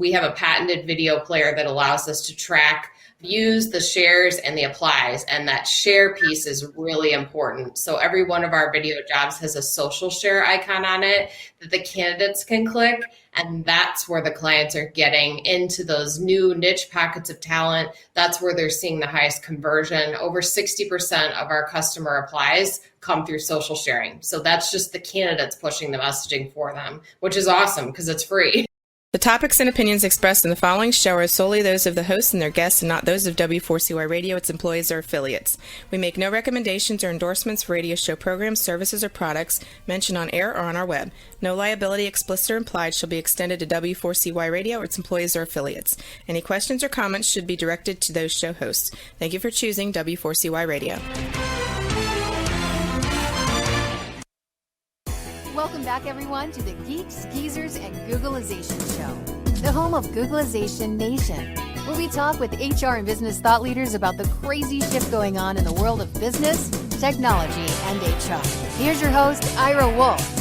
We have a patented video player that allows us to track views, the shares, and the applies. And that share piece is really important. So every one of our video jobs has a social share icon on it that the candidates can click. And that's where the clients are getting into those new niche pockets of talent. That's where they're seeing the highest conversion. Over 60% of our customer applies come through social sharing. So that's just the candidates pushing the messaging for them, which is awesome because it's free. The topics and opinions expressed in the following show are solely those of the hosts and their guests and not those of W4CY Radio, its employees, or affiliates. We make no recommendations or endorsements for radio show programs, services, or products mentioned on air or on our web. No liability, explicit or implied, shall be extended to W4CY Radio or its employees or affiliates. Any questions or comments should be directed to those show hosts. Thank you for choosing W4CY Radio. Welcome back, everyone, to the Geeks, Geezers, and Googlization Show, the home of Googlization Nation, where we talk with HR and business thought leaders about the crazy shift going on in the world of business, technology, and HR. Here's your host, Ira Wolf.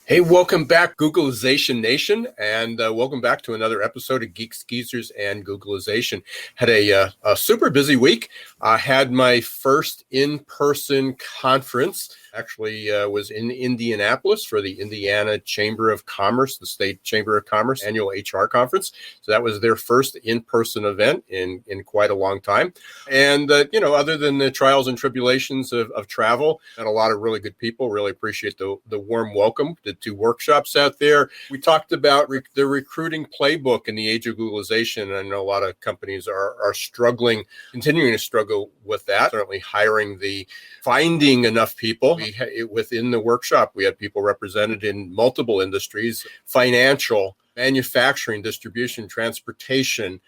Hey, welcome back, Googlization Nation, and welcome back to another episode of Geeks, Geezers, and Googlization. Had a super busy week. I had my first in-person conference. Actually was in Indianapolis for the Indiana Chamber of Commerce, the State Chamber of Commerce annual HR conference. So that was their first in-person event in quite a long time. And, other than the trials and tribulations of travel, and a lot of really good people, really appreciate the warm welcome. Did 2 workshops out there. We talked about the recruiting playbook in the age of Googlization. I know a lot of companies are struggling, continuing to struggle with that, certainly finding enough people. Within the workshop, we had people represented in multiple industries: financial, manufacturing, distribution, transportation.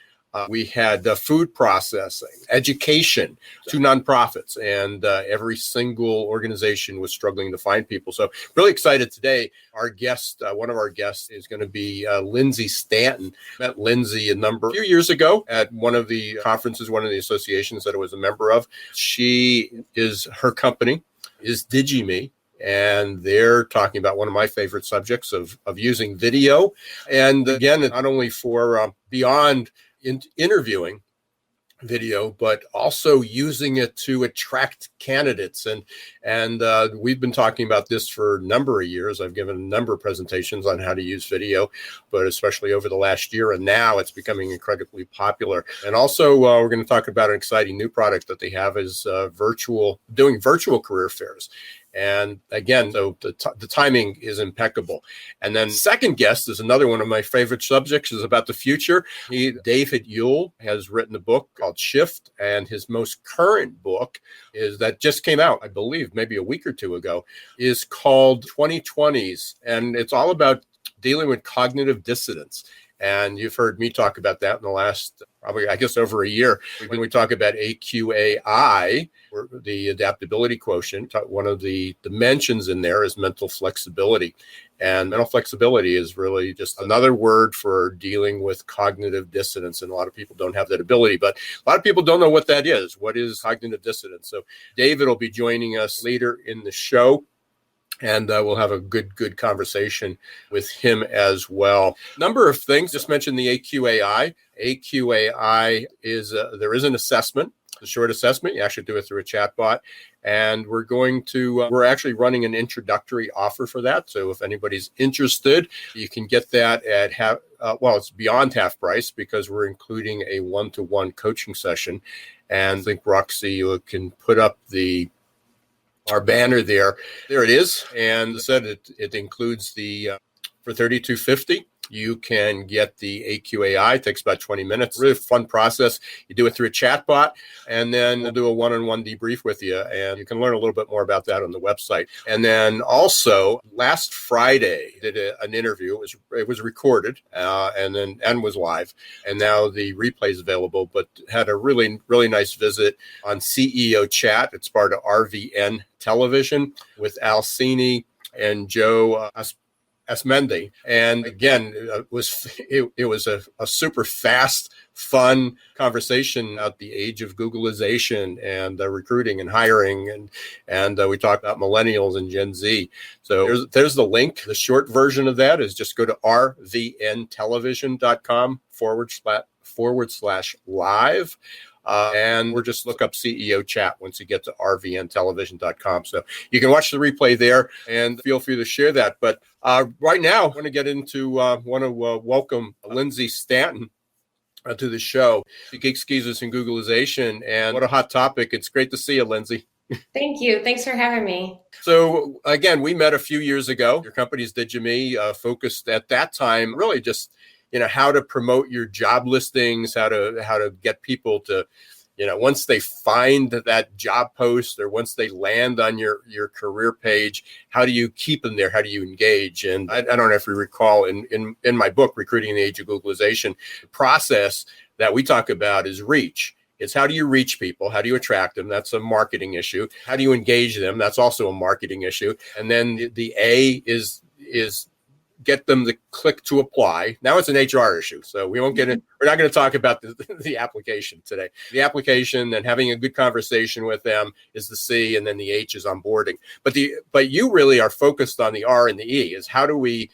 We had food processing, education, 2 nonprofits, and every single organization was struggling to find people. So really excited today. Our guest, one of our guests is going to be Lindsay Stanton. Met Lindsay a few years ago at one of the conferences, one of the associations that I was a member of. Her company is Digi-Me. And they're talking about one of my favorite subjects of using video. And again, not only for beyond interviewing video, but also using it to attract candidates. And we've been talking about this for a number of years. I've given a number of presentations on how to use video, but especially over the last year. And now it's becoming incredibly popular. And also we're going to talk about an exciting new product that they have is doing virtual career fairs. And again, so the timing is impeccable. And then second guest is another one of my favorite subjects, is about the future. David Yule has written a book called Shift, and his most current book that just came out, I believe, maybe a week or 2 ago, is called 2020s. And it's all about dealing with cognitive dissonance. And you've heard me talk about that in the last, probably, I guess, over a year. When we talk about AQAI, or the adaptability quotient, one of the dimensions in there is mental flexibility. And mental flexibility is really just another word for dealing with cognitive dissonance. And a lot of people don't have that ability, but a lot of people don't know what that is. What is cognitive dissonance? So David will be joining us later in the show. And we'll have a good conversation with him as well. Number of things. Just mentioned the AQAI. AQAI there is an assessment, a short assessment. You actually do it through a chatbot. And we're actually running an introductory offer for that. So if anybody's interested, you can get that at it's beyond half price because we're including a 1-to-1 coaching session. And I think Roxy, you can put up our banner there. There it is. And said it includes for $32.50. You can get the AQAI. It takes about 20 minutes. Really fun process. You do it through a chatbot, and then we'll do a one-on-one debrief with you. And you can learn a little bit more about that on the website. And then also last Friday, did an interview. It was recorded and was live. And now the replay is available, but had a really, really nice visit on CEO Chat. It's part of RVN Television with Alcini and Joe Asmendi. And again, it was a super fast, fun conversation at the age of Googlization and recruiting and hiring. And we talked about millennials and Gen Z. So there's the link. The short version of that is just go to rvntelevision.com/live. And we're just look up CEO chat once you get to rvntelevision.com. So you can watch the replay there and feel free to share that. But right now, I want to get into, welcome Lindsay Stanton to the show, Geeks, Geezers, and Googlization. And what a hot topic. It's great to see you, Lindsay. Thank you. Thanks for having me. So again, we met a few years ago. Your company's Digi-Me, focused at that time really just how to promote your job listings, how to get people to, once they find that job post or once they land on your career page, how do you keep them there? How do you engage? And I don't know if you recall in my book, Recruiting in the Age of Googlization, the process that we talk about is reach. It's how do you reach people? How do you attract them? That's a marketing issue. How do you engage them? That's also a marketing issue. And then the A is get them to click to apply. Now it's an HR issue, so we won't get in. We're not going to talk about the application today. The application and having a good conversation with them is the C, and then the H is onboarding. But you really are focused on the R and the E. Is how do we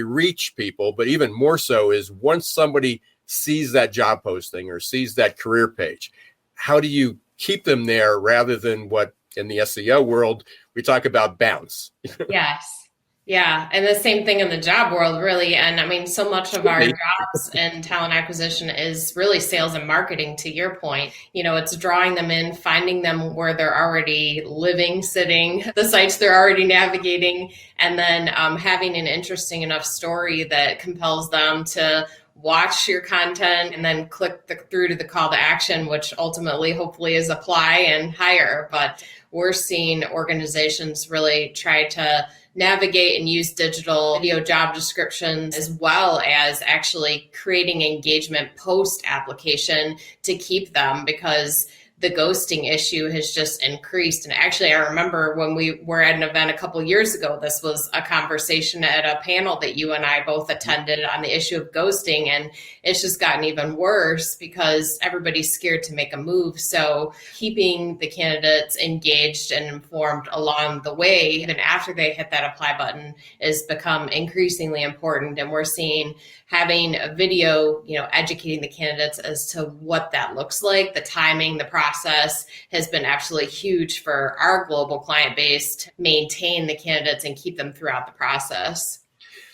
reach people? But even more so is once somebody sees that job posting or sees that career page, how do you keep them there rather than what in the SEO world we talk about bounce? Yes. Yeah. And the same thing in the job world, really. And I mean, so much of our jobs and talent acquisition is really sales and marketing, to your point. It's drawing them in, finding them where they're already living, sitting, the sites they're already navigating, and then having an interesting enough story that compels them to watch your content and then click through to the call to action, which ultimately, hopefully, is apply and hire. But we're seeing organizations really try to navigate and use digital video job descriptions as well as actually creating engagement post application to keep them, because the ghosting issue has just increased. And actually, I remember when we were at an event a couple of years ago, this was a conversation at a panel that you and I both attended on the issue of ghosting. And it's just gotten even worse because everybody's scared to make a move. So keeping the candidates engaged and informed along the way, even after they hit that apply button, has become increasingly important. And we're seeing having a video, educating the candidates as to what that looks like, the timing, the process has been absolutely huge for our global client base to maintain the candidates and keep them throughout the process.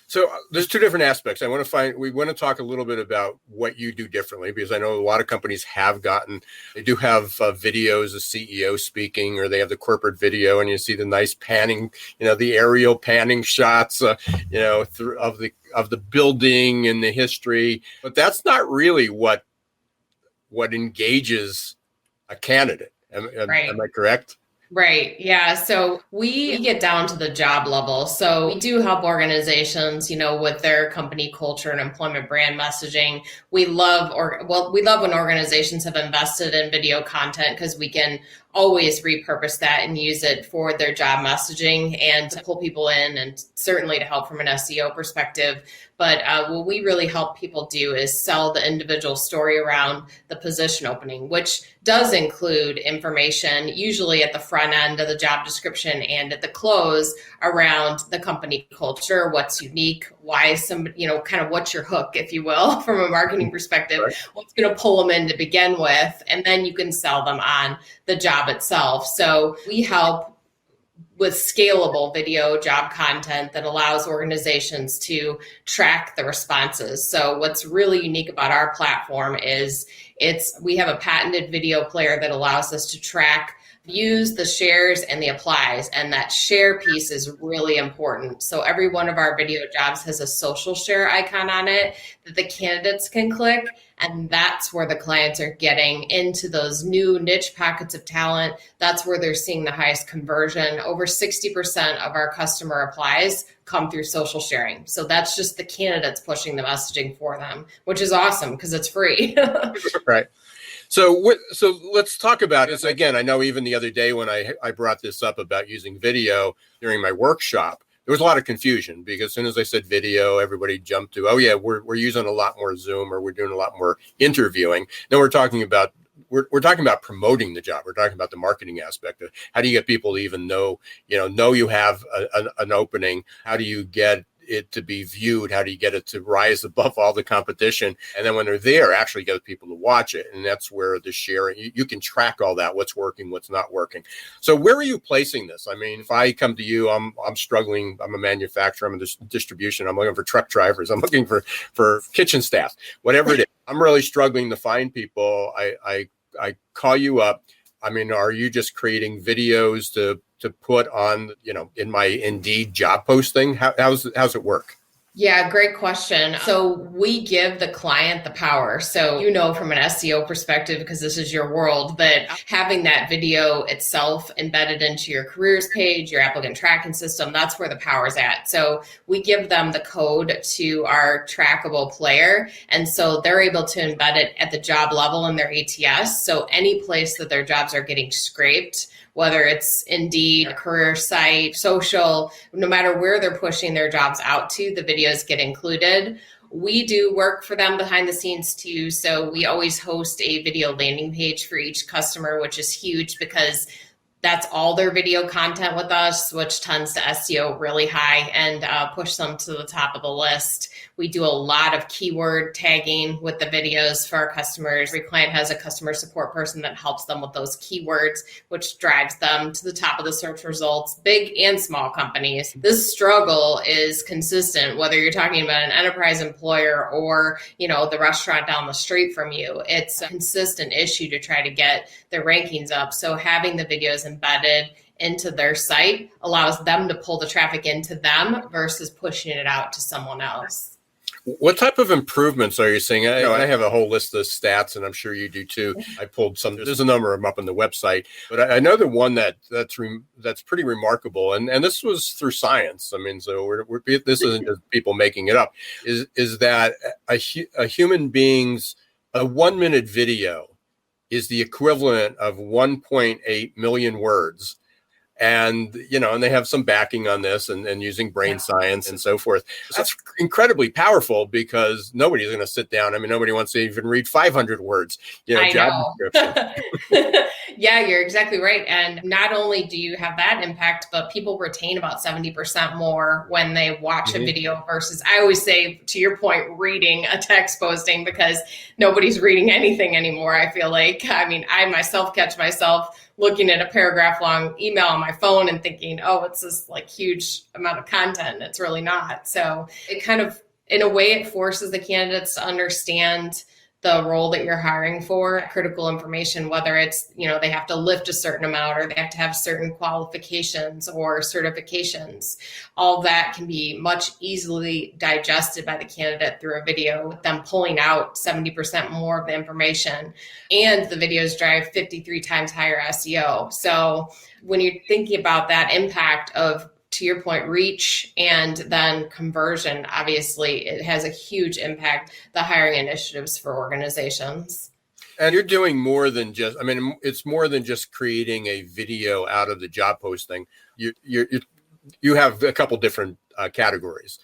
So there's two different aspects. We want to talk a little bit about what you do differently, because I know a lot of companies they do have videos of CEO speaking, or they have the corporate video and you see the nice panning, the aerial panning shots, of the building and the history, but that's not really what engages a candidate. Right. Am I correct? Right. Yeah. So we get down to the job level. So we do help organizations, with their company culture and employment brand messaging. We love when organizations have invested in video content, because we can always repurpose that and use it for their job messaging and to pull people in, and certainly to help from an SEO perspective. But what we really help people do is sell the individual story around the position opening, which does include information, usually at the front end of the job description and at the close, around the company culture, what's unique, why somebody, kind of what's your hook, if you will, from a marketing perspective, right, what's going to pull them in to begin with, and then you can sell them on the job itself. So we help with scalable video job content that allows organizations to track the responses. So what's really unique about our platform is we have a patented video player that allows us to track views, the shares, and the applies. And that share piece is really important. So every one of our video jobs has a social share icon on it that the candidates can click. And that's where the clients are getting into those new niche pockets of talent. That's where they're seeing the highest conversion. Over 60% of our customer applies come through social sharing. So that's just the candidates pushing the messaging for them, which is awesome because it's free. Right. So let's talk about this. Again, I know even the other day when I brought this up about using video during my workshop, there was a lot of confusion because as soon as I said video, everybody jumped to, oh yeah, we're using a lot more Zoom, or we're doing a lot more interviewing. Then we're talking about promoting the job. We're talking about the marketing aspect of how do you get people to even know you have an opening? How do you get it to be viewed? How do you get it to rise above all the competition? And then when they're there, actually get people to watch it. And that's where the sharing, you can track all that, what's working, what's not working. So where are you placing this? I mean, if I come to you, I'm struggling. I'm a manufacturer. I'm in distribution. I'm looking for truck drivers. I'm looking for kitchen staff, whatever it is. I'm really struggling to find people. I call you up. I mean, are you just creating videos to put on, in my Indeed job posting? How's it work? Yeah, great question. So we give the client the power. So, from an SEO perspective, because this is your world, but having that video itself embedded into your careers page, your applicant tracking system, that's where the power is at. So we give them the code to our trackable player. And so they're able to embed it at the job level in their ATS. So any place that their jobs are getting scraped, whether it's Indeed, a career site, social, no matter where they're pushing their jobs out to, the videos get included. We do work for them behind the scenes too. So we always host a video landing page for each customer, which is huge because that's all their video content with us, which tends to SEO really high and push them to the top of the list. We do a lot of keyword tagging with the videos for our customers. Every client has a customer support person that helps them with those keywords, which drives them to the top of the search results, big and small companies. This struggle is consistent, whether you're talking about an enterprise employer or, the restaurant down the street from you. It's a consistent issue to try to get their rankings up. So having the videos embedded into their site allows them to pull the traffic into them versus pushing it out to someone else. What type of improvements are you seeing? I have a whole list of stats, and I'm sure you do too. I pulled some. There's a number of them up on the website, but I know the one that's pretty remarkable, and this was through science. I mean, so this isn't just people making it up. Is that a human being's a 1-minute video is the equivalent of 1.8 million words. And, and they have some backing on this and using brain science and so forth. So that's incredibly powerful because nobody's going to sit down. I mean, nobody wants to even read 500 words, job description. Yeah, you're exactly right. And not only do you have that impact, but people retain about 70% more when they watch a video versus, I always say, to your point, reading a text posting because nobody's reading anything anymore. I feel like, I myself catch myself looking at a paragraph long email on my phone and thinking, oh, it's this huge amount of content. And it's really not. So it kind of, in a way, it forces the candidates to understand the role that you're hiring for, critical information, whether it's, they have to lift a certain amount or they have to have certain qualifications or certifications. All that can be much easily digested by the candidate through a video, them pulling out 70% more of the information. And the videos drive 53 times higher SEO. So when you're thinking about that impact of, to your point, reach and then conversion, obviously it has a huge impact, the hiring initiatives for organizations. And you're doing more than just, it's more than just creating a video out of the job posting. You have a couple different categories.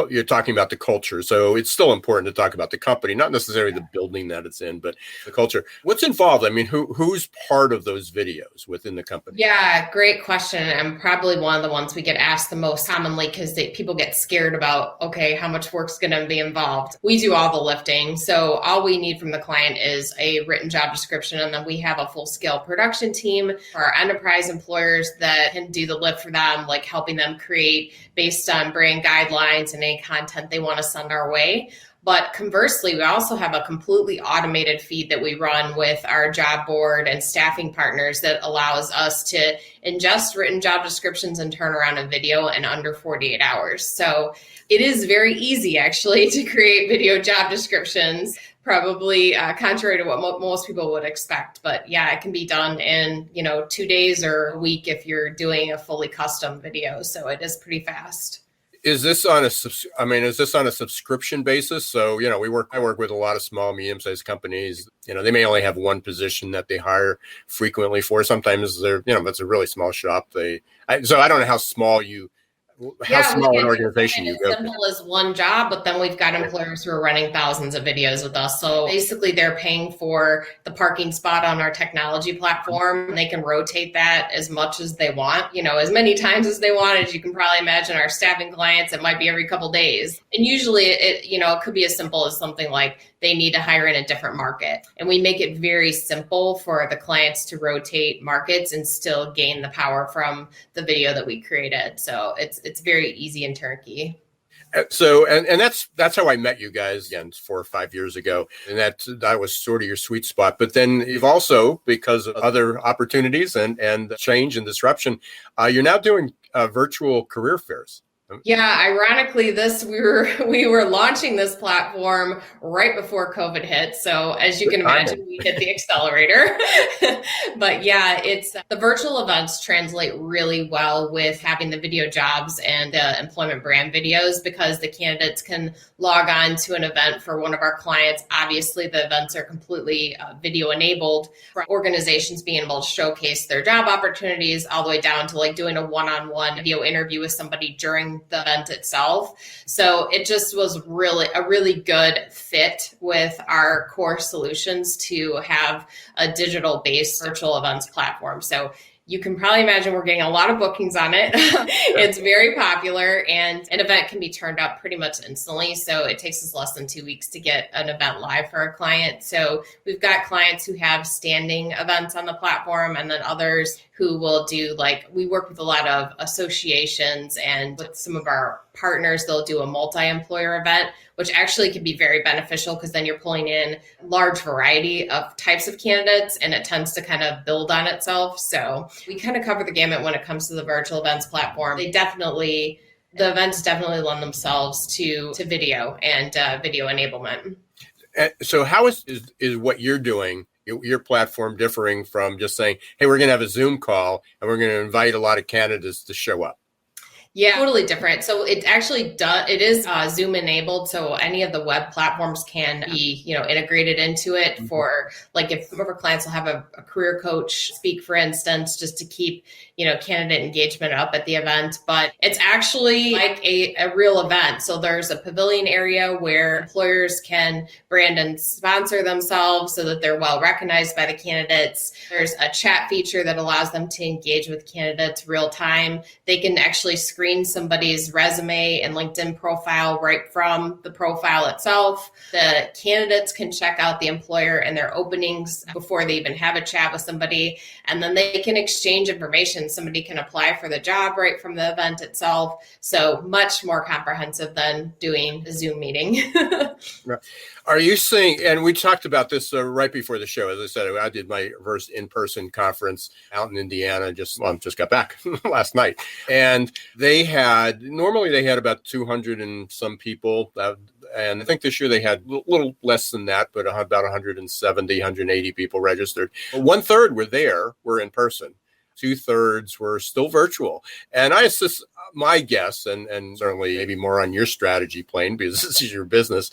You're talking about the culture. So it's still important to talk about the company, not necessarily the building that it's in, but the culture. What's involved? Who's part of those videos within the company? Yeah, great question. And probably one of the ones we get asked the most commonly because people get scared about, okay, how much work's going to be involved. We do all the lifting. So all we need from the client is a written job description. And then we have a full scale production team for our enterprise employers that can do the lift for them, like helping them create based on brand guidelines and any content they want to send our way. But conversely, we also have a completely automated feed that we run with our job board and staffing partners that allows us to ingest written job descriptions and turn around a video in under 48 hours. So it is very easy, actually, to create video job descriptions, probably contrary to what most people would expect. But yeah, it can be done in 2 days or a week if you're doing a fully custom video. So it is pretty fast. Is this on a subscription basis? So, I work with a lot of small, medium-sized companies. They may only have one position that they hire frequently for. Sometimes it's a really small shop. So I don't know how small how Yeah, we small an can organization make you it go as to. simple as one job, but then we've got employers who are running thousands of videos with us. So basically, they're paying for the parking spot on our technology platform, and they can rotate that as much as they want, as many times as they want. As you can probably imagine, our staffing clients, it might be every couple days. And usually it could be as simple as something like they need to hire in a different market. And we make it very simple for the clients to rotate markets and still gain the power from the video that we created. So it's very easy and turnkey. So, and that's how I met you guys again 4 or 5 years ago. And that was sort of your sweet spot. But then you've also, because of other opportunities and change and disruption, you're now doing virtual career fairs. Yeah, ironically, we were launching this platform right before COVID hit. So as you can imagine, we hit the accelerator. But yeah, it's the virtual events translate really well with having the video jobs and the employment brand videos, because the candidates can log on to an event for one of our clients. Obviously, the events are completely video enabled, from organizations being able to showcase their job opportunities all the way down to like doing a one-on-one video interview with somebody during the event itself. So it just was a really good fit with our core solutions to have a digital based virtual events platform. So you can probably imagine we're getting a lot of bookings on it. It's very popular, and an event can be turned up pretty much instantly. So it takes us less than 2 weeks to get an event live for a client. So we've got clients who have standing events on the platform, and then others who will do, like, we work with a lot of associations, and with some of our partners, they'll do a multi-employer event, which actually can be very beneficial, because then you're pulling in a large variety of types of candidates, and it tends to kind of build on itself. So we kind of cover the gamut when it comes to the virtual events platform. The events definitely lend themselves to video and video enablement. So how is what you're doing, your platform, differing from just saying, hey, we're going to have a Zoom call and we're going to invite a lot of candidates to show up? Yeah, totally different. So it actually it is Zoom enabled. So any of the web platforms can be, integrated into it. For, like, if some of our clients will have a career coach speak, for instance, just to keep, candidate engagement up at the event. But it's actually like a real event. So there's a pavilion area where employers can brand and sponsor themselves so that they're well recognized by the candidates. There's a chat feature that allows them to engage with candidates real time. They can actually screen somebody's resume and LinkedIn profile right from the profile itself. The candidates can check out the employer and their openings before they even have a chat with somebody, and then they can exchange information. Somebody can apply for the job right from the event itself. So much more comprehensive than doing a Zoom meeting. Are you seeing, and we talked about this right before the show, as I said, I did my first in-person conference out in Indiana, just got back last night. And normally they had about 200 and some people, and I think this year they had a little less than that, but about 170, 180 people registered. 1/3 were in person. 2/3 were still virtual. And I assist, my guess, and certainly maybe more on your strategy plane, because this is your business,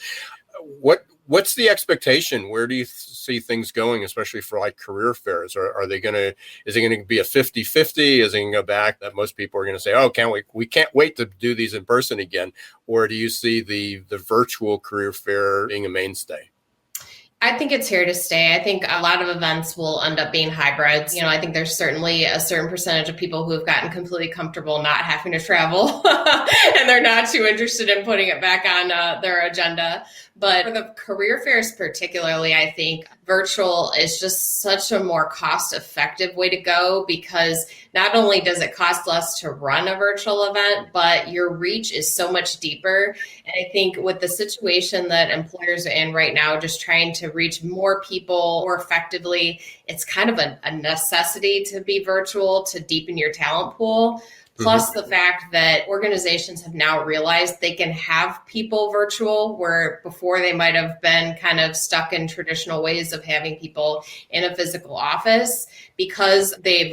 what's the expectation? Where do you see things going, especially for like career fairs? Is it going to be a 50-50? Is it going to go back that most people are going to say, oh, we can't wait to do these in person again? Or do you see the virtual career fair being a mainstay? I think it's here to stay. I think a lot of events will end up being hybrids. I think there's certainly a certain percentage of people who have gotten completely comfortable not having to travel and they're not too interested in putting it back on their agenda. But for the career fairs particularly, I think virtual is just such a more cost-effective way to go, because not only does it cost less to run a virtual event, but your reach is so much deeper. And I think with the situation that employers are in right now, just trying to reach more people more effectively, it's kind of a necessity to be virtual to deepen your talent pool. Plus the fact that organizations have now realized they can have people virtual, where before they might have been kind of stuck in traditional ways of having people in a physical office, because they've,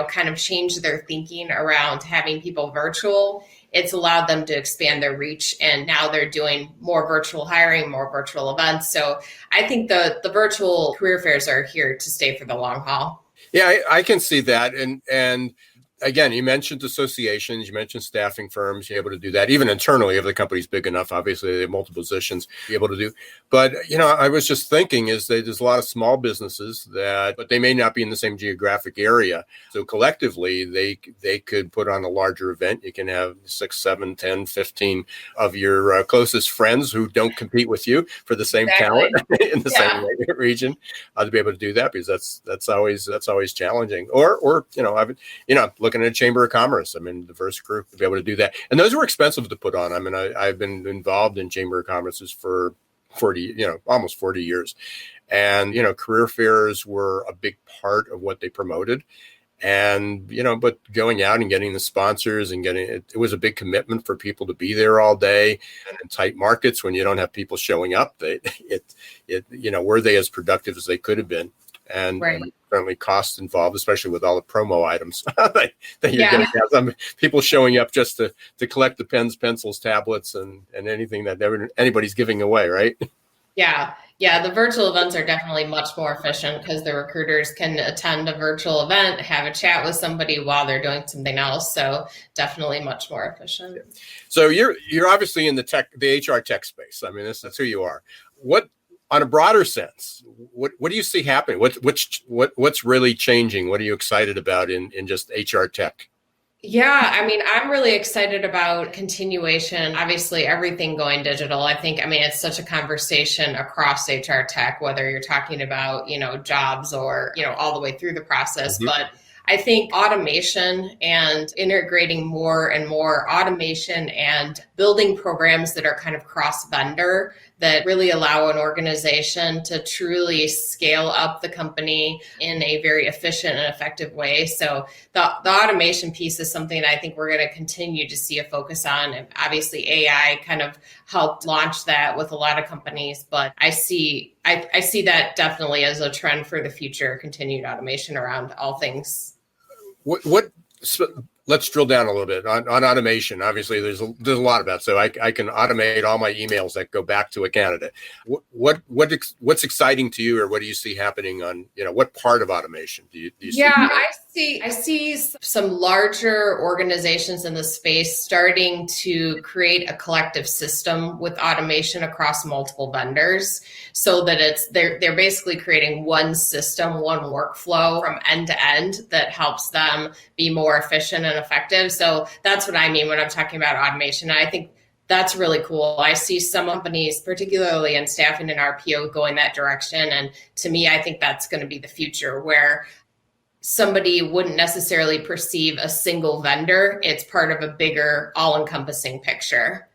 kind of changed their thinking around having people virtual. It's allowed them to expand their reach, and now they're doing more virtual hiring, more virtual events. So I think the virtual career fairs are here to stay for the long haul. Yeah, I can see that. And again, you mentioned associations, you mentioned staffing firms, you're able to do that. Even internally, if the company's big enough, obviously they have multiple positions you're able to do. But, I was just thinking is that there's a lot of small businesses but they may not be in the same geographic area. So collectively, they could put on a larger event. You can have 6, 7, 10, 15 of your closest friends who don't compete with you for the same talent in the same region to be able to do that, because that's always challenging. Or looking at a chamber of commerce. I mean, diverse group to be able to do that. And those were expensive to put on. I mean, I've been involved in chamber of commerces for almost 40 years. And, career fairs were a big part of what they promoted. And, but going out and getting the sponsors and it was a big commitment for people to be there all day. And in tight markets, when you don't have people showing up, were they as productive as they could have been? And certainly costs involved, especially with all the promo items that you're going to have some people showing up just to collect the pens, pencils, tablets, and anything that anybody's giving away, right? Yeah. The virtual events are definitely much more efficient because the recruiters can attend a virtual event, have a chat with somebody while they're doing something else. So definitely much more efficient. So you're obviously in the HR tech space. I mean, that's who you are. On a broader sense, what do you see happening? What's really changing? What are you excited about in just HR tech? Yeah, I mean, I'm really excited about continuation. Obviously, everything going digital. It's such a conversation across HR tech, whether you're talking about, jobs or, all the way through the process. Mm-hmm. But I think automation and integrating more and more automation and building programs that are kind of cross-vendor that really allow an organization to truly scale up the company in a very efficient and effective way. So the automation piece is something that I think we're going to continue to see a focus on. And obviously AI kind of helped launch that with a lot of companies, but I see that definitely as a trend for the future, continued automation around all things. Let's drill down a little bit on automation. Obviously, there's a lot of that. So I can automate all my emails that go back to a candidate. What's exciting to you, or what do you see happening on what part of automation do you see? Yeah, I see some larger organizations in the space starting to create a collective system with automation across multiple vendors, so that they're basically creating one system, one workflow from end to end that helps them be more efficient and effective. So that's what I mean when I'm talking about automation. And I think that's really cool. I see some companies, particularly in staffing and RPO, going that direction. And to me, I think that's going to be the future, where somebody wouldn't necessarily perceive a single vendor. It's part of a bigger, all-encompassing picture.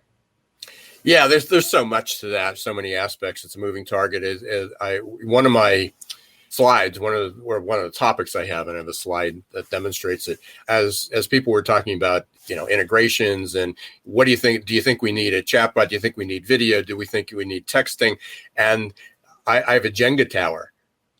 Yeah, there's so much to that, so many aspects. It's a moving target. One of my slides, one of the topics I have, and I have a slide that demonstrates it. As people were talking about, integrations, and what do you think? Do you think we need a chatbot? Do you think we need video? Do we think we need texting? And I have a Jenga tower.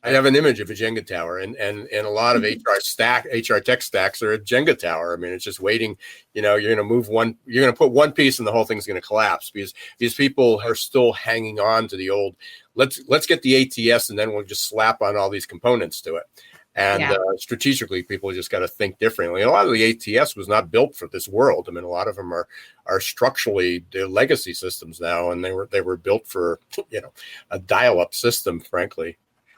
I have an image of a Jenga tower, and a lot of HR tech stacks are a Jenga tower. I mean, it's just waiting. You're going to move one, you're going to put one piece, and the whole thing's going to collapse, because these people are still hanging on to the old. Let's get the ATS, and then we'll just slap on all these components to it. And strategically, people just got to think differently. And a lot of the ATS was not built for this world. I mean, a lot of them are structurally, they're legacy systems now, and they were built for a dial-up system, frankly.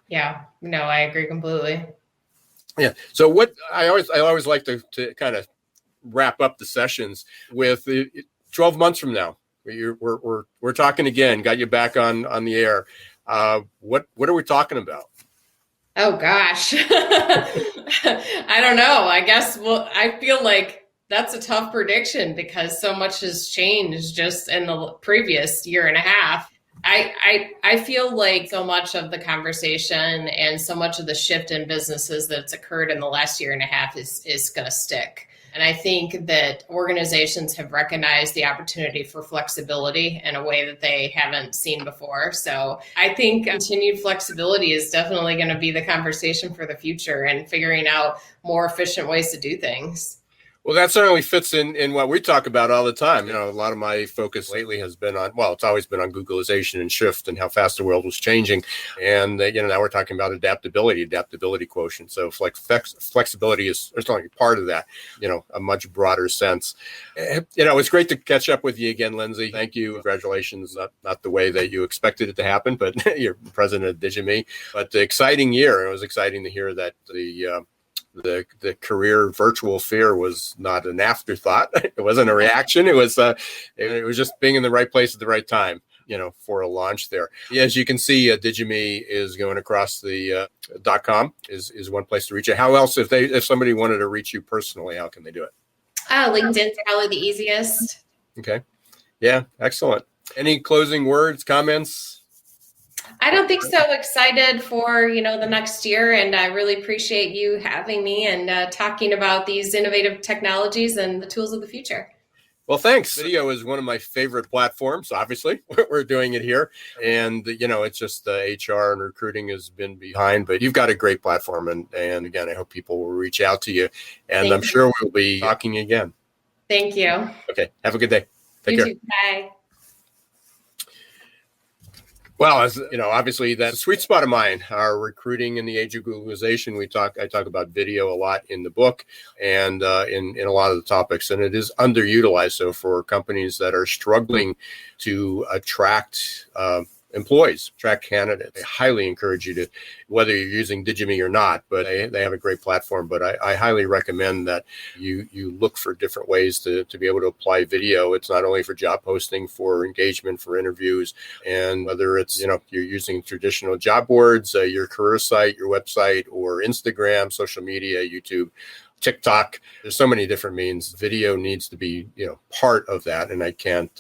Yeah, no, I agree completely. Yeah. So what I always like to kind of wrap up the sessions with 12 months from now. We're talking again. Got you back on the air. What are we talking about? Oh gosh, I don't know. I guess I feel like that's a tough prediction because so much has changed just in the previous year and a half. I feel like so much of the conversation and so much of the shift in businesses that's occurred in the last year and a half is going to stick. And I think that organizations have recognized the opportunity for flexibility in a way that they haven't seen before. So I think continued flexibility is definitely going to be the conversation for the future, and figuring out more efficient ways to do things. Well, that certainly fits in what we talk about all the time. A lot of my focus lately has been on, well, it's always been on Googlization and shift and how fast the world was changing. And, now we're talking about adaptability quotient. So flexibility is certainly part of that, a much broader sense. It's great to catch up with you again, Lindsay. Thank you. Congratulations. Not the way that you expected it to happen, but you're president of Digi-Me. But the exciting year. It was exciting to hear that the career virtual fair was not an afterthought. It wasn't a reaction. It was just being in the right place at the right time, for a launch there. As you can see, Digi-Me is going across the .com is one place to reach you. How else, if somebody wanted to reach you personally, how can they do it? LinkedIn's probably the easiest. Okay. Yeah. Excellent. Any closing words, comments? I don't think so. Excited for, the next year. And I really appreciate you having me and talking about these innovative technologies and the tools of the future. Well, thanks. Video is one of my favorite platforms. Obviously, we're doing it here. And, it's just HR and recruiting has been behind, but you've got a great platform. And again, I hope people will reach out to you. And I'm sure we'll be talking again. Thank you. Okay. Have a good day. Take care. You too. Bye. Well, as obviously that's a sweet spot of mine. Our recruiting in the age of Googlization, I talk about video a lot in the book and in a lot of the topics, and it is underutilized. So for companies that are struggling to attract employees, attract candidates, I highly encourage you to, whether you're using Digi-Me or not, but they have a great platform. But I highly recommend that you look for different ways to be able to apply video. It's not only for job posting, for engagement, for interviews, and whether it's, you're using traditional job boards, your career site, your website, or Instagram, social media, YouTube, TikTok. There's so many different means. Video needs to be, part of that. And I can't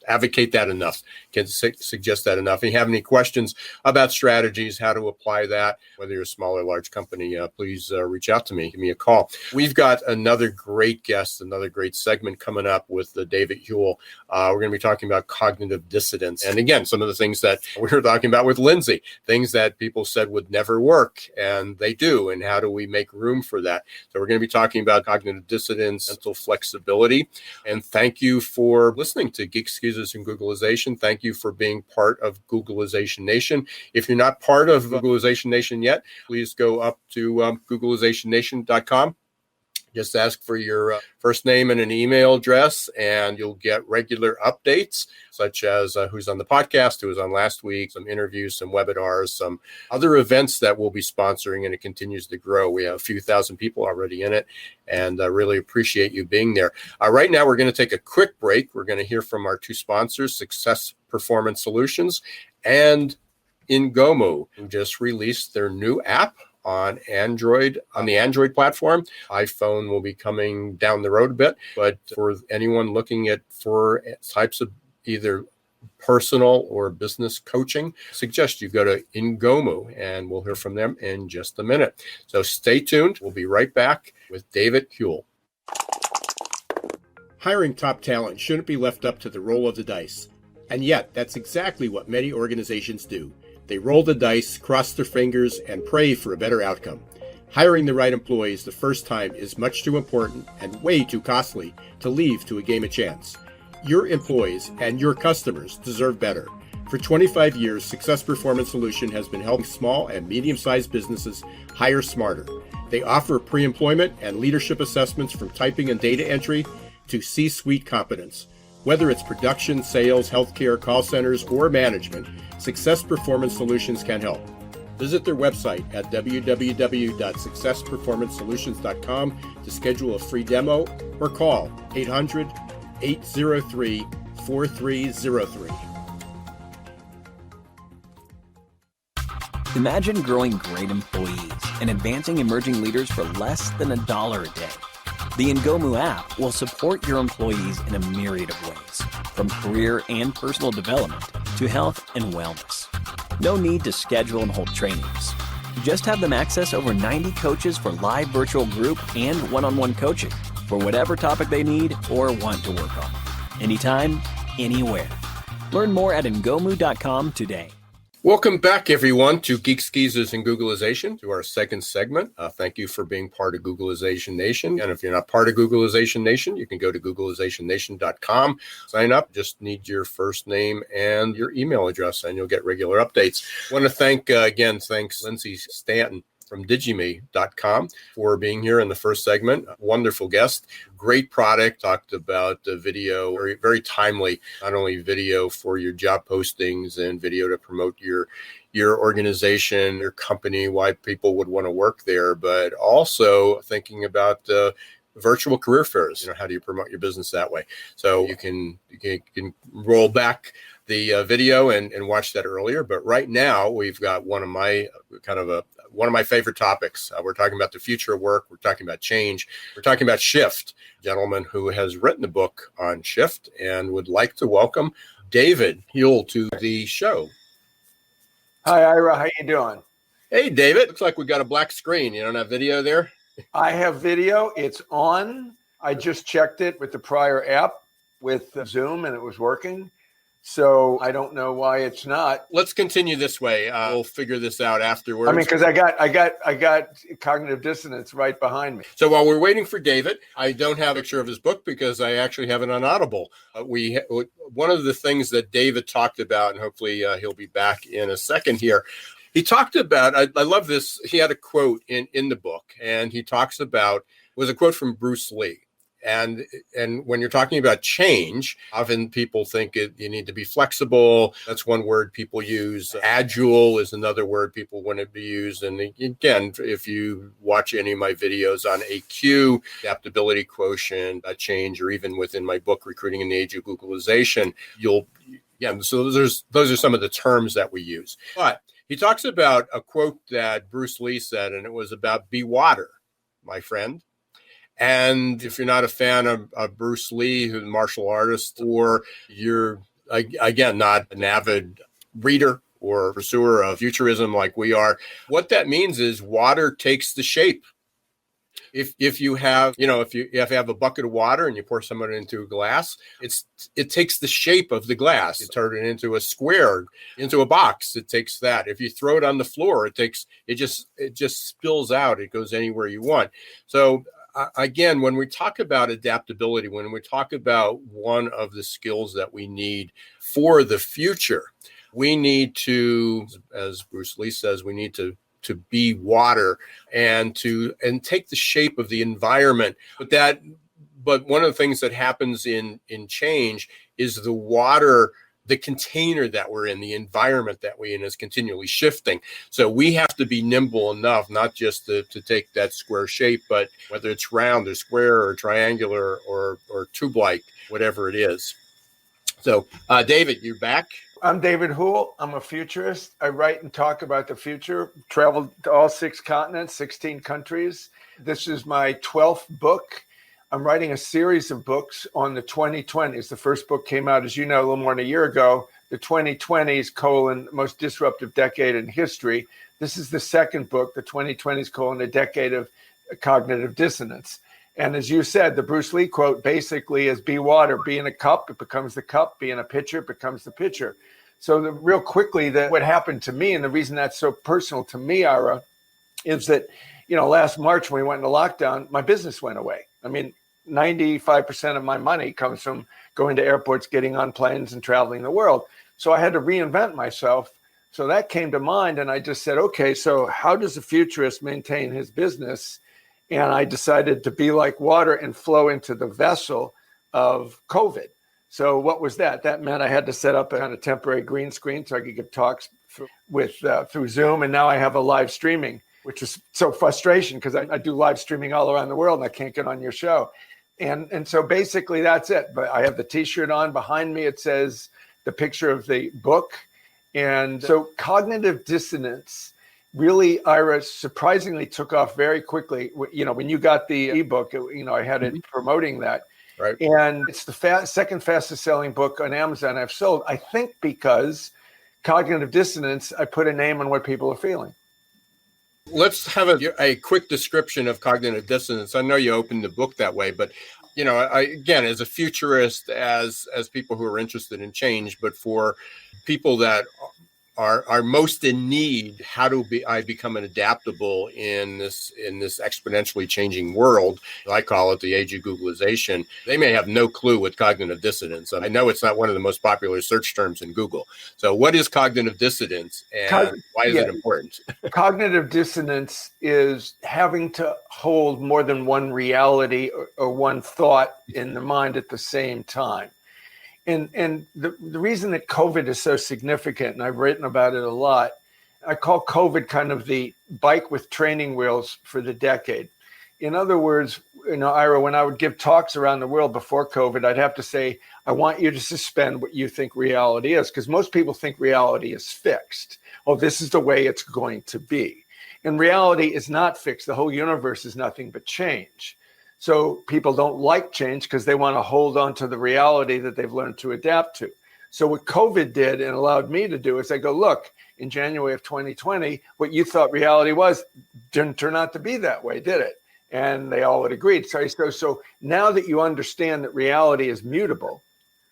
advocate that enough, can suggest that enough. If you have any questions about strategies, how to apply that, whether you're a small or large company, please reach out to me, give me a call. We've got another great guest, another great segment coming up with David Huell. We're going to be talking about cognitive dissonance. And again, some of the things that we were talking about with Lindsay, things that people said would never work, and they do. And how do we make room for that? So we're going to be talking about cognitive dissonance, mental flexibility. And thank you for listening to Geek Skis and Googlization. Thank you for being part of Googlization Nation. If you're not part of Googlization Nation yet, please go up to Googlizationnation.com. Just ask for your first name and an email address, and you'll get regular updates, such as who's on the podcast, who was on last week, some interviews, some webinars, some other events that we'll be sponsoring, and it continues to grow. We have a few thousand people already in it, and I really appreciate you being there. Right now, we're going to take a quick break. We're going to hear from our two sponsors, Success Performance Solutions and Ingomu, who just released their new app on Android, on the Android platform. iPhone will be coming down the road a bit, but for anyone looking for types of either personal or business coaching, suggest you go to Ingomu, and we'll hear from them in just a minute. So stay tuned. We'll be right back with David Huell. Hiring top talent shouldn't be left up to the roll of the dice. And yet, that's exactly what many organizations do. They roll the dice, cross their fingers, and pray for a better outcome. Hiring the right employees the first time is much too important and way too costly to leave to a game of chance. Your employees and your customers deserve better. For 25 years, Success Performance Solution has been helping small and medium-sized businesses hire smarter. They offer pre-employment and leadership assessments from typing and data entry to C-suite competence. Whether it's production, sales, healthcare, call centers, or management, Success Performance Solutions can help. Visit their website at www.successperformancesolutions.com to schedule a free demo or call 800-803-4303. Imagine growing great employees and advancing emerging leaders for less than $1 a day. The Ingomu app will support your employees in a myriad of ways, from career and personal development to health and wellness. No need to schedule and hold trainings. Just have them access over 90 coaches for live virtual group and one-on-one coaching for whatever topic they need or want to work on. Anytime, anywhere. Learn more at Ingomu.com today. Welcome back, everyone, to Geeks, Geezers, and Googlization, to our second segment. Thank you for being part of Googlization Nation. And if you're not part of Googlization Nation, you can go to Googlizationnation.com, sign up, just need your first name and your email address, and you'll get regular updates. I want to thanks Lindsay Stanton from Digi-Me.com for being here in the first segment. Wonderful guest, great product, talked about the video, very, very timely, not only video for your job postings and video to promote your organization, your company, why people would want to work there, but also thinking about virtual career fairs. How do you promote your business that way? So you can roll back the video and watch that earlier. But right now we've got one of my favorite topics. We're talking about the future of work. We're talking about change. We're talking about shift. A gentleman who has written a book on shift and would like to welcome David Huell to the show. Hi, Ira. How you doing? Hey, David. Looks like we got a black screen. You don't have video there? I have video. It's on. I just checked it with the prior app with Zoom, and it was working. So I don't know why it's not. Let's continue this way. We'll figure this out afterwards. I mean, because I got cognitive dissonance right behind me. So while we're waiting for David, I don't have a picture of his book because I actually have it on Audible. One of the things that David talked about, and hopefully he'll be back in a second here. He talked about, I love this. He had a quote in the book, and he talks about, it was a quote from Bruce Lee. And when you're talking about change, often people think you need to be flexible. That's one word people use. Agile is another word people want to be used. And again, if you watch any of my videos on AQ, adaptability quotient, change, or even within my book, Recruiting in the Age of Googlization, so those are some of the terms that we use. But he talks about a quote that Bruce Lee said, and it was about be water, my friend. And if you're not a fan of Bruce Lee, who's a martial artist, or you're, again, not an avid reader or pursuer of futurism like we are, what that means is water takes the shape. If you have a bucket of water and you pour some of it into a glass, it takes the shape of the glass. You turn it into a square, into a box. It takes that. If you throw it on the floor, it just spills out. It goes anywhere you want. So again, when we talk about adaptability, when we talk about one of the skills that we need for the future, we need to, as Bruce Lee says, we need to be water and take the shape of the environment. But one of the things that happens in change is the water, the container that we're in, the environment that we're in is continually shifting. So we have to be nimble enough, not just to take that square shape, but whether it's round or square or triangular or tube-like, whatever it is. So David, you're back. I'm David Huell. I'm a futurist. I write and talk about the future, traveled to all 6 continents, 16 countries. This is my 12th book. I'm writing a series of books on the 2020s. The first book came out, as you know, a little more than a year ago, the 2020s, most disruptive decade in history. This is the second book, the 2020s, a decade of cognitive dissonance. And as you said, the Bruce Lee quote basically is be water, be in a cup, it becomes the cup, be in a pitcher, it becomes the pitcher. So real quickly, what happened to me, and the reason that's so personal to me, Ira, is that, last March when we went into lockdown, my business went away. I mean, 95% of my money comes from going to airports, getting on planes and traveling the world. So I had to reinvent myself. So that came to mind. And I just said, okay, so how does a futurist maintain his business? And I decided to be like water and flow into the vessel of COVID. So what was that? That meant I had to set up a kind of temporary green screen so I could give talks through Zoom. And now I have a live streaming, which was so frustration because I do live streaming all around the world and I can't get on your show. And so basically that's it. But I have the T-shirt on. Behind me, it says the picture of the book. And so cognitive dissonance really, Ira, surprisingly took off very quickly. When you got the ebook, I had it promoting that. Right. And it's the second fastest selling book on Amazon I've sold, I think, because cognitive dissonance, I put a name on what people are feeling. Let's have a quick description of cognitive dissonance. I know you opened the book that way, but again, as a futurist, as people who are interested in change, but for people that are most in need. How do I become an adaptable in this exponentially changing world? I call it the age of Googlization. They may have no clue what cognitive dissonance. I know it's not one of the most popular search terms in Google. So what is cognitive dissonance, and why is it important? Cognitive dissonance is having to hold more than one reality or one thought in the mind at the same time. And the reason that COVID is so significant, and I've written about it a lot, I call COVID kind of the bike with training wheels for the decade. In other words, Ira, when I would give talks around the world before COVID, I'd have to say, I want you to suspend what you think reality is, because most people think reality is fixed. Oh, this is the way it's going to be. And reality is not fixed. The whole universe is nothing but change. So people don't like change because they want to hold on to the reality that they've learned to adapt to. So what COVID did and allowed me to do is I go, look, in January of 2020, what you thought reality was didn't turn out to be that way, did it? And they all had agreed. So now that you understand that reality is mutable,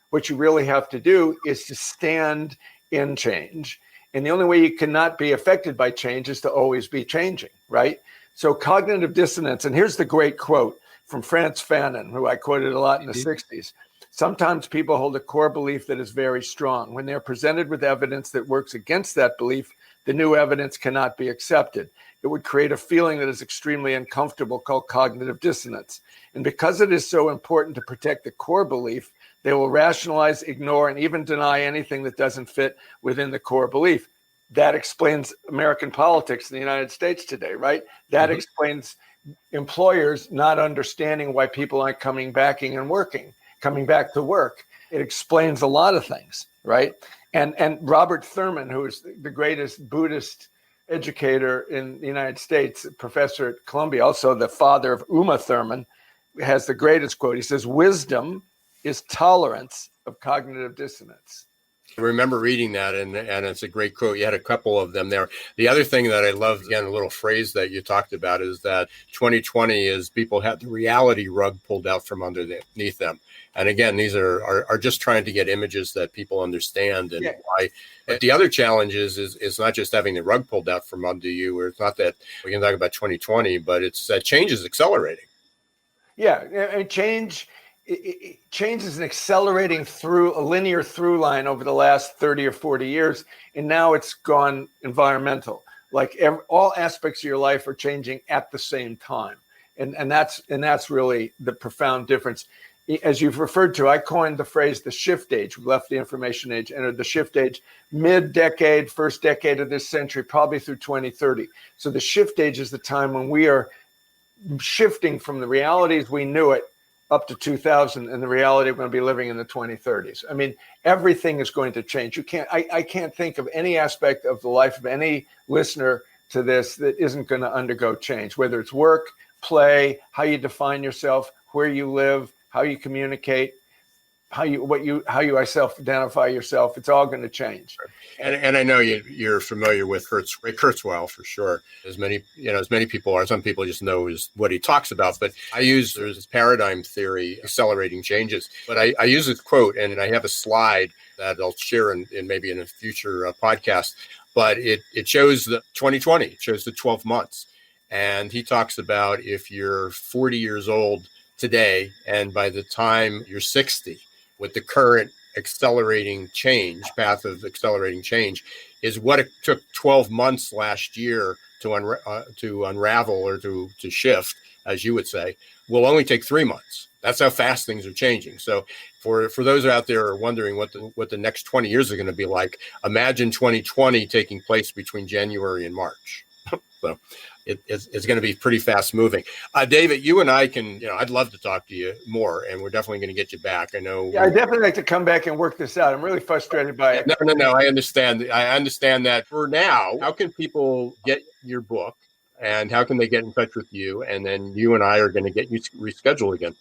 what you really have to do is to stand in change. And the only way you cannot be affected by change is to always be changing, right? So cognitive dissonance, and here's the great quote from Frantz Fanon, who I quoted a lot in the 60s. Sometimes people hold a core belief that is very strong. When they're presented with evidence that works against that belief, the new evidence cannot be accepted. It would create a feeling that is extremely uncomfortable called cognitive dissonance. And because it is so important to protect the core belief, they will rationalize, ignore, and even deny anything that doesn't fit within the core belief. That explains American politics in the United States today, right? That explains employers not understanding why people aren't coming back to work. It explains a lot of things, right? And Robert Thurman, who is the greatest Buddhist educator in the United States, professor at Columbia, also the father of Uma Thurman, has the greatest quote. He says, "Wisdom is tolerance of cognitive dissonance." I remember reading that, and it's a great quote. You had a couple of them there. The other thing that I love, again, a little phrase that you talked about, is that 2020 is people had the reality rug pulled out from underneath them. And again, these are just trying to get images that people understand and why. But the other challenge is not just having the rug pulled out from under you, or it's not that we can talk about 2020, but it's that change is accelerating. Yeah, and change is an accelerating through a linear through line over the last 30 or 40 years. And now it's gone environmental. Like all aspects of your life are changing at the same time. And that's really the profound difference. As you've referred to, I coined the phrase the shift age. We left the information age, entered the shift age mid-decade, first decade of this century, probably through 2030. So the shift age is the time when we are shifting from the realities we knew it up to 2000 and the reality we're going to be living in the 2030s. I mean, everything is going to change. I can't think of any aspect of the life of any listener to this that isn't going to undergo change, whether it's work, play, how you define yourself, where you live, how you communicate, how you self-identify yourself. It's all going to change. And I know you're familiar with Ray Kurzweil for sure. As many people are. Some people just know is what he talks about. But there's this paradigm theory, accelerating changes. But I use this quote, and I have a slide that I'll share in maybe in a future podcast. But it shows the 2020. It shows the 12 months. And he talks about if you're 40 years old today, and by the time you're 60, with the current path of accelerating change, is what it took 12 months last year to unravel or to shift, as you would say, will only take 3 months. That's how fast things are changing. So for those out there who are wondering what the next 20 years are going to be like, imagine 2020 taking place between January and March. So it's going to be pretty fast moving. David, you and I I'd love to talk to you more, and we're definitely going to get you back. I know. Yeah, I definitely like to come back and work this out. I'm really frustrated by it. No. I understand that. For now, how can people get your book, and how can they get in touch with you? And then you and I are going to get you rescheduled again.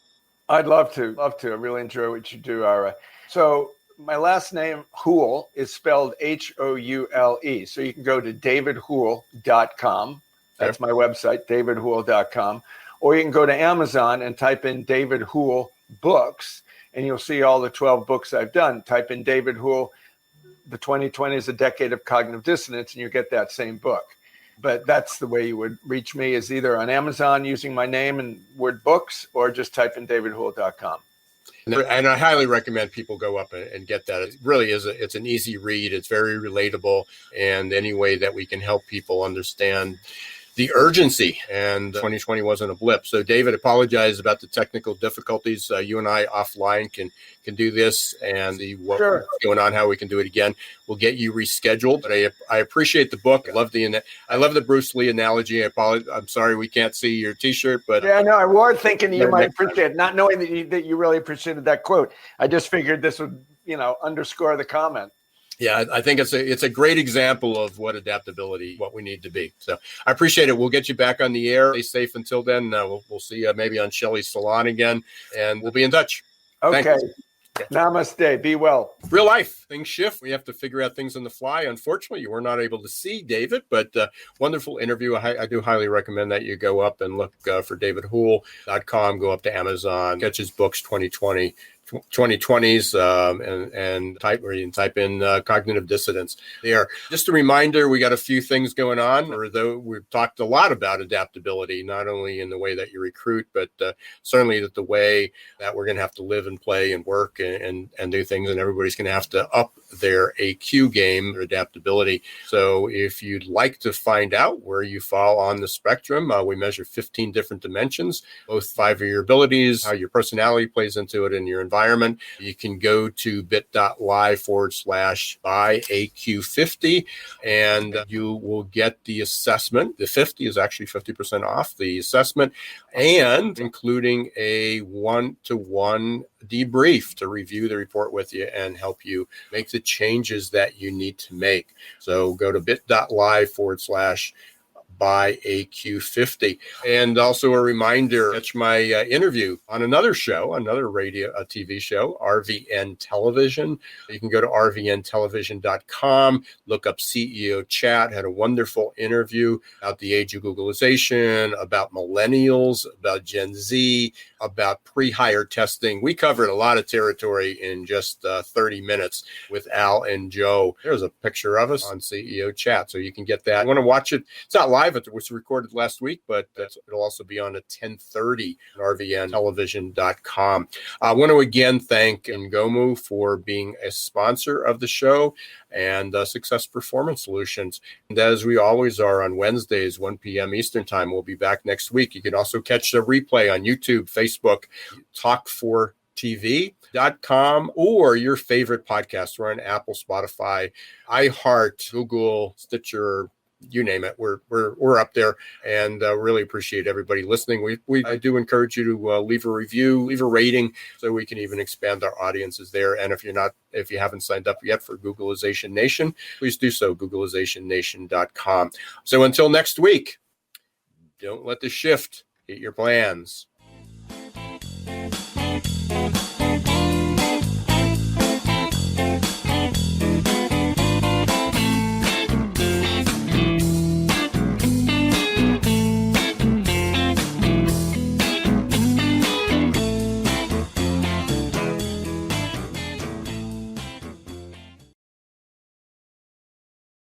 I'd love to. I really enjoy what you do, Ira. So my last name, Houle, is spelled Houle. So you can go to davidhoule.com. That's my website, davidhoule.com. Or you can go to Amazon and type in David Houle books, and you'll see all the 12 books I've done. Type in David Houle The 2020 is a decade of cognitive dissonance, and you get that same book. But that's the way you would reach me, is either on Amazon using my name and word books, or just type in davidhoule.com. And I highly recommend people go up and get that. It really is. It's an easy read. It's very relatable. And any way that we can help people understand the urgency, and 2020 wasn't a blip. So David, apologize about the technical difficulties. You and I offline can do this and see what's going on, how we can do it again. We'll get you rescheduled. But I appreciate the book. I love the Bruce Lee analogy. I'm sorry we can't see your T-shirt, but yeah, no, I was thinking you might appreciate it, not knowing that you really appreciated that quote. I just figured this would, underscore the comment. Yeah, I think it's a great example of what adaptability, what we need to be. So I appreciate it. We'll get you back on the air. Stay safe until then. We'll see you maybe on Shelley's Salon again, and we'll be in touch. Okay. Thanks. Namaste. Be well. Real life, things shift. We have to figure out things on the fly. Unfortunately, you were not able to see David, but wonderful interview. I do highly recommend that you go up and look for davidhoule.com, go up to Amazon, catch his books 2020. 2020s and type in cognitive dissonance there. Just a reminder, we got a few things going on, although we've talked a lot about adaptability, not only in the way that you recruit, but certainly that the way that we're going to have to live and play and work and do things, and everybody's going to have to up their AQ game, their adaptability. So if you'd like to find out where you fall on the spectrum, we measure 15 different dimensions, both 5 of your abilities, how your personality plays into it, and your environment. You can go to bit.ly/byAQ50 and you will get the assessment. The 50 is actually 50% off the assessment, and including a 1-to-1 debrief to review the report with you and help you make the changes that you need to make. So go to bit.ly/byAQ50. And also a reminder, catch my interview on another show, another TV show, RVN Television. You can go to rvntelevision.com, look up CEO Chat, had a wonderful interview about the age of Googlization, about millennials, about Gen Z, about pre-hire testing. We covered a lot of territory in just 30 minutes with Al and Joe. There's a picture of us on CEO Chat, so you can get that. You want to watch it? It's not live. It was recorded last week, but it'll also be on at 10:30 on rvntelevision.com. I want to again thank Ngomu for being a sponsor of the show and Success Performance Solutions. And as we always are on Wednesdays, 1 p.m. Eastern Time, we'll be back next week. You can also catch the replay on YouTube, Facebook, Talk4TV.com, or your favorite podcast. We're on Apple, Spotify, iHeart, Google, Stitcher, you name it. We're up there, and really appreciate everybody listening. I do encourage you to leave a review, leave a rating, so we can even expand our audiences there. And if you haven't signed up yet for Googlization Nation, please do so. Googlizationnation.com. So until next week, don't let the shift hit your plans.